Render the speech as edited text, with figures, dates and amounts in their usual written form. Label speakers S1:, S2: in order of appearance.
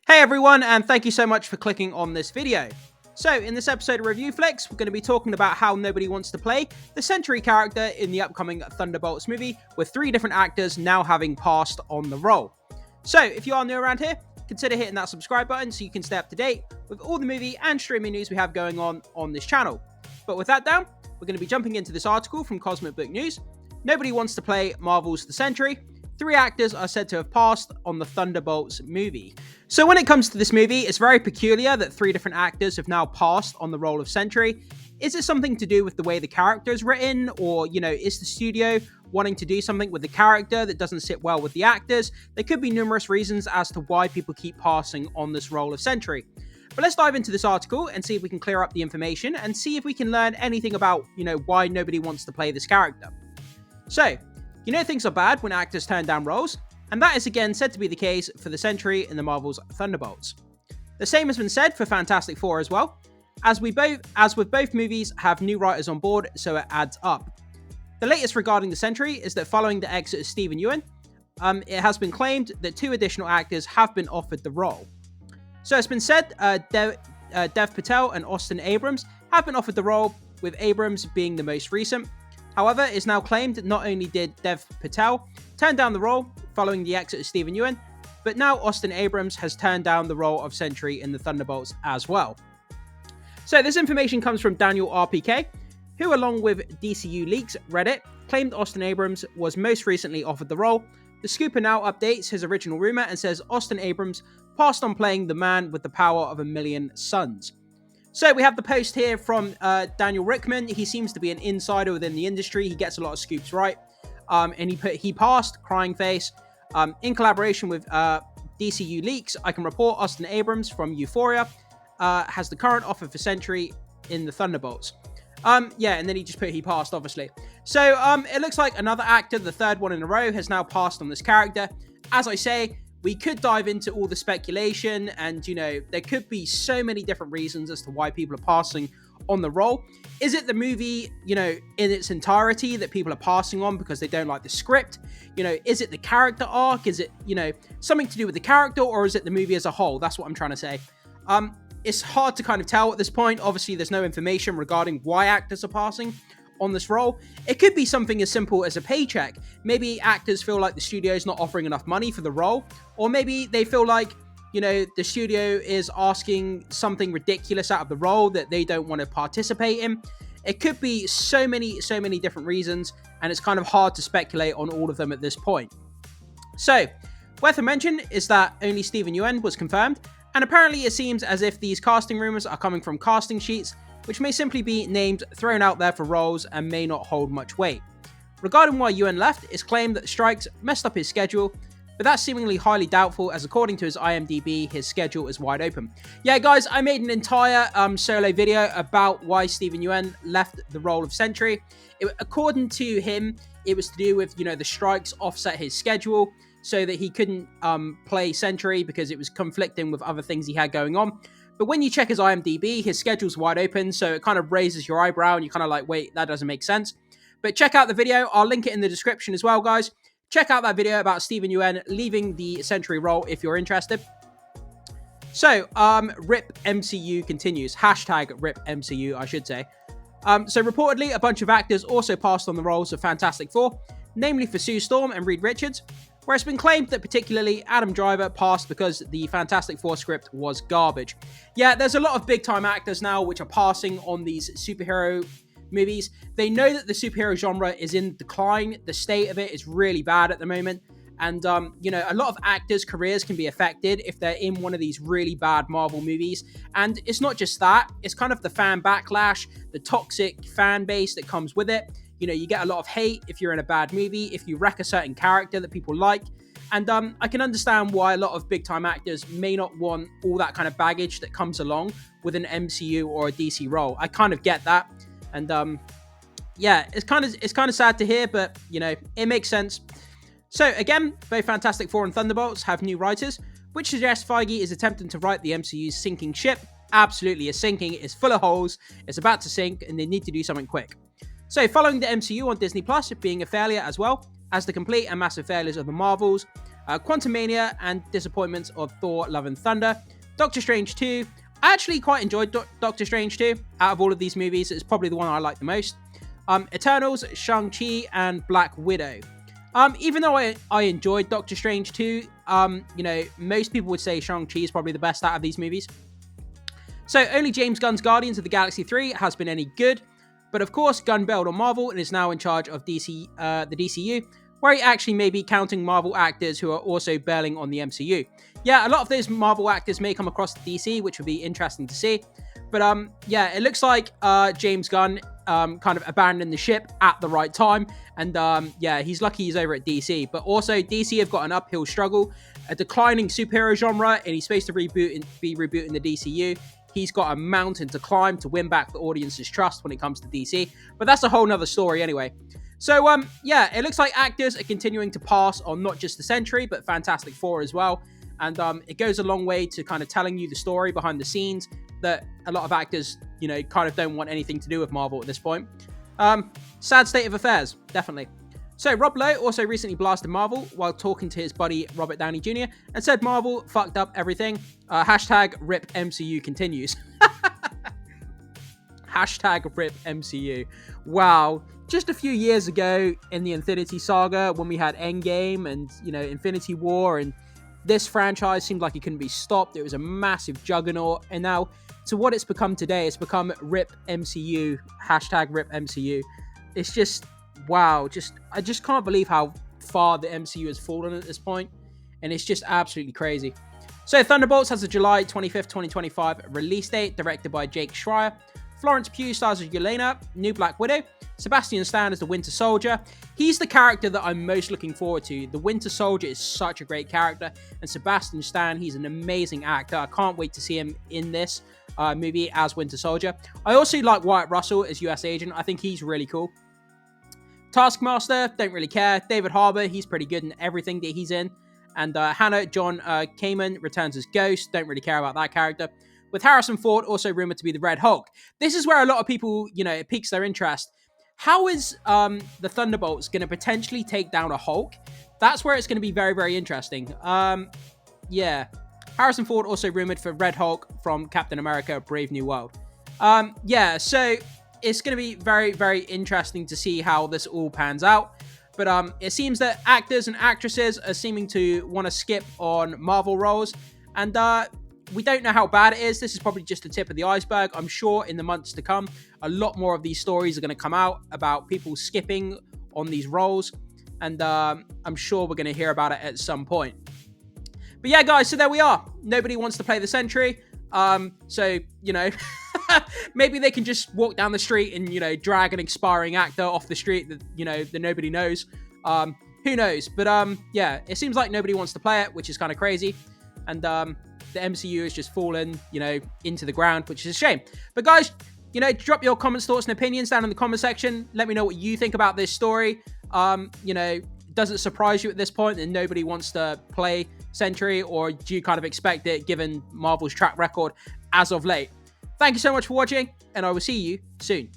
S1: Hey everyone, and thank you so much for clicking on this video. So, in this episode of Review Flicks, we're going to be talking about how nobody wants to play the Sentry character in the upcoming Thunderbolts movie, with 3 different actors now having passed on the role. So, if you are new around here, consider hitting that subscribe button so you can stay up to date with all the movie and streaming news we have going on this channel. But with that down, we're going to be jumping into this article from Cosmic Book News. Nobody wants to play Marvel's The Sentry. 3 actors are said to have passed on the Thunderbolts movie. So when it comes to this movie, it's very peculiar that 3 different actors have now passed on the role of Sentry. Is it something to do with the way the character is written? Or, is the studio wanting to do something with the character that doesn't sit well with the actors? There could be numerous reasons as to why people keep passing on this role of Sentry. But let's dive into this article and see if we can clear up the information and see if we can learn anything about, why nobody wants to play this character. So, things are bad when actors turn down roles, and that is again said to be the case for the Sentry in the Marvel's Thunderbolts. The same has been said for Fantastic Four as well, as with both movies have new writers on board, so it adds up. The latest regarding the Sentry is that following the exit of Steven Yeun, it has been claimed that 2 additional actors have been offered the role. So it's been said Dev Patel and Austin Abrams have been offered the role, with Abrams being the most recent. However, it's now claimed that not only did Dev Patel turn down the role following the exit of Steven Yeun, but now Austin Abrams has turned down the role of Sentry in the Thunderbolts as well. So this information comes from Daniel RPK, who along with DCU Leaks Reddit, claimed Austin Abrams was most recently offered the role. The Scooper now updates his original rumor and says Austin Abrams passed on playing the man with the power of 1,000,000 suns. So we have the post here from Daniel Rickman. He seems to be an insider within the industry. He gets a lot of scoops right. And he passed, crying face. In collaboration with DCU Leaks, I can report Austin Abrams from Euphoria has the current offer for Sentry in the Thunderbolts. And then he just put he passed, obviously. So it looks like another actor, the 3rd one in a row, has now passed on this character. As I say, we could dive into all the speculation and, there could be so many different reasons as to why people are passing on the role. Is it the movie, in its entirety that people are passing on because they don't like the script? Is it the character arc? Is it, something to do with the character, or is it the movie as a whole? That's what I'm trying to say. It's hard to kind of tell at this point. Obviously, there's no information regarding why actors are passing on this role. It could be something as simple as a paycheck. Maybe actors feel like the studio is not offering enough money for the role, or maybe they feel like, the studio is asking something ridiculous out of the role that they don't want to participate in. It could be so many different reasons, and it's kind of hard to speculate on all of them at this point. So, worth a mention is that only Steven Yeun was confirmed, and apparently it seems as if these casting rumors are coming from casting sheets, which may simply be names thrown out there for roles and may not hold much weight. Regarding why Yeun left, it's claimed that strikes messed up his schedule, but that's seemingly highly doubtful, as according to his IMDb, his schedule is wide open. Yeah, guys, I made an entire solo video about why Steven Yeun left the role of Sentry. According to him, it was to do with, the strikes offset his schedule so that he couldn't play Sentry because it was conflicting with other things he had going on. But when you check his IMDb, his schedule's wide open, so it kind of raises your eyebrow, and you're kind of like, wait, that doesn't make sense. But check out the video. I'll link it in the description as well, guys. Check out that video about Steven Yeun leaving the Sentry role if you're interested. So, RIP MCU continues. Hashtag RIP MCU, I should say. So reportedly, a bunch of actors also passed on the roles of Fantastic Four, namely for Sue Storm and Reed Richards, where it's been claimed that particularly Adam Driver passed because the Fantastic Four script was garbage. Yeah, there's a lot of big-time actors now which are passing on these superhero movies. They know that the superhero genre is in decline. The state of it is really bad at the moment. And, a lot of actors' careers can be affected if they're in one of these really bad Marvel movies. And it's not just that. It's kind of the fan backlash, the toxic fan base that comes with it. You get a lot of hate if you're in a bad movie, if you wreck a certain character that people like. And I can understand why a lot of big-time actors may not want all that kind of baggage that comes along with an MCU or a DC role. I kind of get that. And it's kind of sad to hear, but, it makes sense. So, again, both Fantastic Four and Thunderbolts have new writers, which suggests Feige is attempting to right the MCU's sinking ship. Absolutely, it's sinking. It's full of holes. It's about to sink, and they need to do something quick. So, following the MCU on Disney Plus being a failure as well as the complete and massive failures of the Marvels, Quantumania and disappointments of Thor, Love and Thunder. Doctor Strange 2. I actually quite enjoyed Doctor Strange 2. Out of all of these movies, it's probably the one I like the most. Eternals, Shang-Chi, and Black Widow. Even though I enjoyed Doctor Strange 2, you know, most people would say Shang-Chi is probably the best out of these movies. So only James Gunn's Guardians of the Galaxy 3 has been any good. But of course, Gunn bailed on Marvel and is now in charge of the DCU, where he actually may be counting Marvel actors who are also bailing on the MCU. Yeah, a lot of those Marvel actors may come across the DC, which would be interesting to see. But yeah, it looks like James Gunn kind of abandoned the ship at the right time. And yeah, he's lucky he's over at DC. But also, DC have got an uphill struggle, a declining superhero genre, and he's supposed to be rebooting the DCU. He's got a mountain to climb to win back the audience's trust when it comes to DC. But that's a whole nother story anyway. So, yeah, it looks like actors are continuing to pass on not just the Sentry, but Fantastic Four as well. And it goes a long way to kind of telling you the story behind the scenes that a lot of actors, you know, kind of don't want anything to do with Marvel at this point. Sad state of affairs, definitely. So, Rob Lowe also recently blasted Marvel while talking to his buddy Robert Downey Jr. and said Marvel fucked up everything. Hashtag RIP MCU continues. Hashtag RIP MCU. Wow. Just a few years ago in the Infinity Saga, when we had Endgame and, you know, Infinity War, and this franchise seemed like it couldn't be stopped. It was a massive juggernaut. And now, to what it's become today, it's become RIP MCU. Hashtag RIP MCU. It's just... wow, I just can't believe how far the MCU has fallen at this point, and it's just absolutely crazy. So Thunderbolts has a July 25th, 2025 release date, directed by Jake Schreier. Florence Pugh stars as Yelena, new Black Widow. Sebastian Stan as the Winter Soldier. He's the character that I'm most looking forward to. The Winter Soldier is such a great character, and Sebastian Stan, he's an amazing actor. I can't wait to see him in this movie as Winter Soldier. I also like Wyatt Russell as US Agent. I think he's really cool. Taskmaster, don't really care. David Harbour, he's pretty good in everything that he's in. And Hannah John Kamen returns as Ghost, don't really care about that character. With Harrison Ford also rumoured to be the Red Hulk. This is where a lot of people, you know, it piques their interest. How is the Thunderbolts going to potentially take down a Hulk? That's where it's going to be very, very interesting. Yeah. Harrison Ford also rumoured for Red Hulk from Captain America Brave New World. Yeah, so... it's going to be very, very interesting to see how this all pans out. But it seems that actors and actresses are seeming to want to skip on Marvel roles. And we don't know how bad it is. This is probably just the tip of the iceberg. I'm sure in the months to come, a lot more of these stories are going to come out about people skipping on these roles. And I'm sure we're going to hear about it at some point. But yeah, guys, so there we are. Nobody wants to play the Sentry. So, you know... maybe they can just walk down the street and, you know, drag an expiring actor off the street that, you know, that nobody knows. Who knows? But, yeah, it seems like nobody wants to play it, which is kind of crazy. And, the MCU has just fallen, you know, into the ground, which is a shame. But, guys, you know, drop your comments, thoughts, and opinions down in the comment section. Let me know what you think about this story. You know, does it surprise you at this point that nobody wants to play Sentry, or do you kind of expect it given Marvel's track record as of late? Thank you so much for watching, and I will see you soon.